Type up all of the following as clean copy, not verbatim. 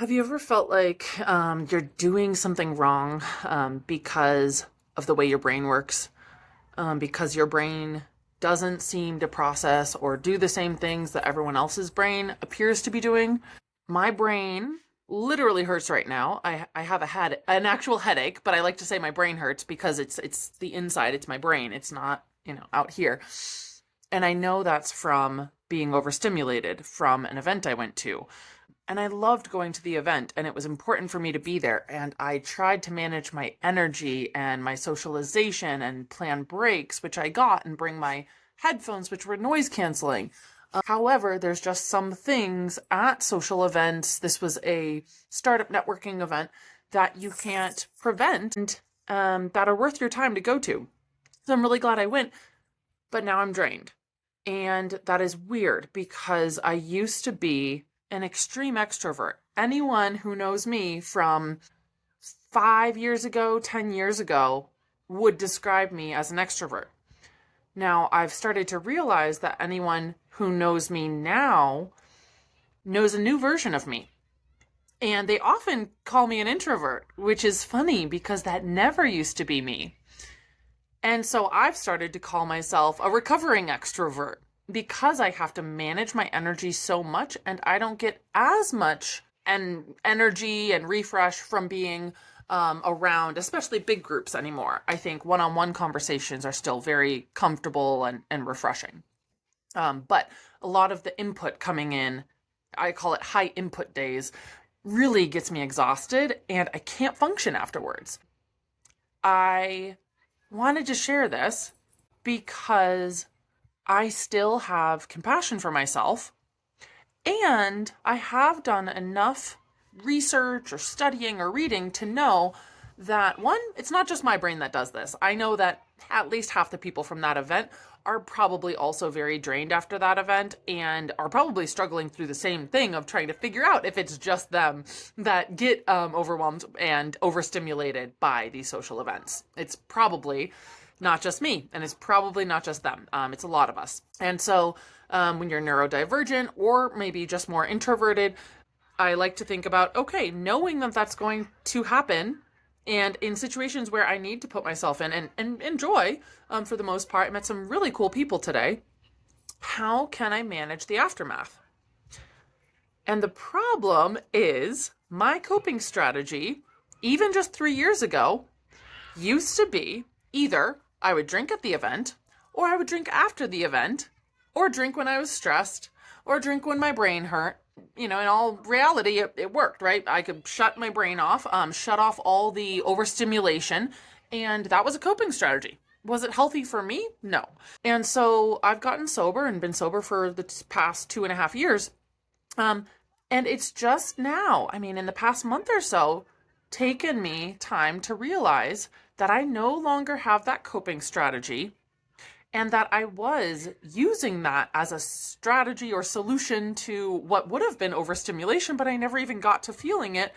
Have you ever felt like you're doing something wrong because of the way your brain works? Because your brain doesn't seem to process or do the same things that everyone else's brain appears to be doing? My brain literally hurts right now. I have an actual headache, but I like to say my brain hurts because it's the inside, it's my brain. It's not, out here. And I know that's from being overstimulated from an event I went to. And I loved going to the event, and it was important for me to be there. And I tried to manage my energy and my socialization and plan breaks, which I got, and bring my headphones, which were noise canceling. However, there's just some things at social events. This was a startup networking event that you can't prevent, that are worth your time to go to. So I'm really glad I went, but now I'm drained. And that is weird because I used to be an extreme extrovert. Anyone who knows me from 5 years ago, 10 years ago, would describe me as an extrovert. Now, I've started to realize that anyone who knows me now knows a new version of me. And they often call me an introvert, which is funny because that never used to be me. And so I've started to call myself a recovering extrovert because I have to manage my energy so much and I don't get as much energy and refresh from being around, especially big groups anymore. I think one-on-one conversations are still very comfortable and refreshing. But a lot of the input coming in, I call it high input days, really gets me exhausted and I can't function afterwards. I wanted to share this because I still have compassion for myself and I have done enough research or studying or reading to know that one, it's not just my brain that does this. I know that at least half the people from that event are probably also very drained after that event and are probably struggling through the same thing of trying to figure out if it's just them that get overwhelmed and overstimulated by these social events. It's probably not just me, and it's probably not just them. It's a lot of us. And so when you're neurodivergent or maybe just more introverted, I like to think about, okay, knowing that that's going to happen, and in situations where I need to put myself in and enjoy, for the most part, I met some really cool people today. How can I manage the aftermath? And the problem is my coping strategy, even just 3 years ago, used to be either I would drink at the event, or I would drink after the event, or drink when I was stressed, or drink when my brain hurt. In all reality, it worked, right? I could shut my brain off, shut off all the overstimulation, and that was a coping strategy. Was it healthy for me? No. And so I've gotten sober and been sober for the past 2.5 years. And it's just now, in the past month or so, taken me time to realize that I no longer have that coping strategy and that I was using that as a strategy or solution to what would have been overstimulation, but I never even got to feeling it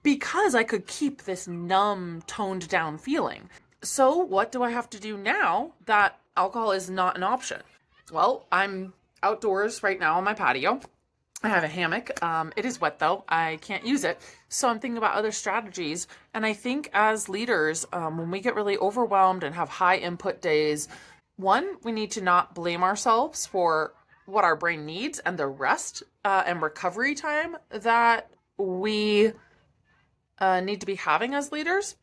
because I could keep this numb, toned down feeling. So what do I have to do now that alcohol is not an option? Well, I'm outdoors right now on my patio. I have a hammock. It is wet though. I can't use it. So I'm thinking about other strategies. And I think as leaders, when we get really overwhelmed and have high input days, one, we need to not blame ourselves for what our brain needs and the rest and recovery time that we need to be having as leaders.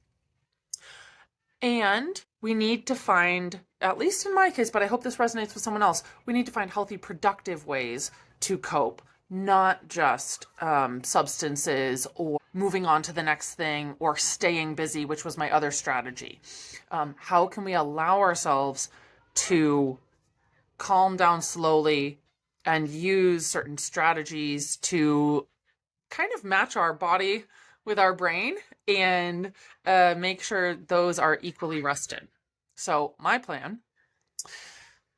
And we need to find, at least in my case, but I hope this resonates with someone else, we need to find healthy, productive ways to cope, not just substances or moving on to the next thing or staying busy, which was my other strategy. How can we allow ourselves to calm down slowly and use certain strategies to kind of match our body with our brain and make sure those are equally rested? So my plan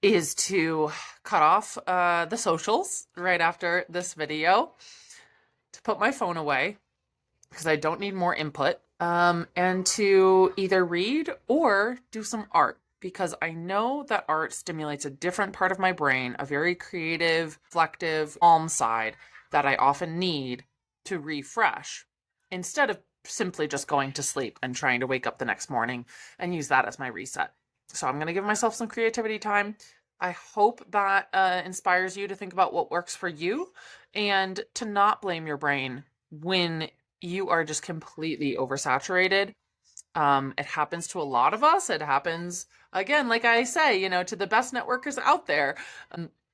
is to cut off the socials right after this video, to put my phone away because I don't need more input, and to either read or do some art, because I know that art stimulates a different part of my brain, a very creative, reflective, calm side that I often need to refresh instead of simply just going to sleep and trying to wake up the next morning and use that as my reset. So I'm going to give myself some creativity time. I hope that inspires you to think about what works for you and to not blame your brain when you are just completely oversaturated. It happens to a lot of us. It happens, again, like I say, to the best networkers out there.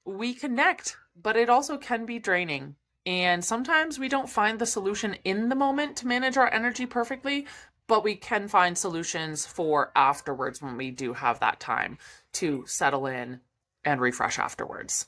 We connect, but it also can be draining. And sometimes we don't find the solution in the moment to manage our energy perfectly, but we can find solutions for afterwards when we do have that time to settle in and refresh afterwards.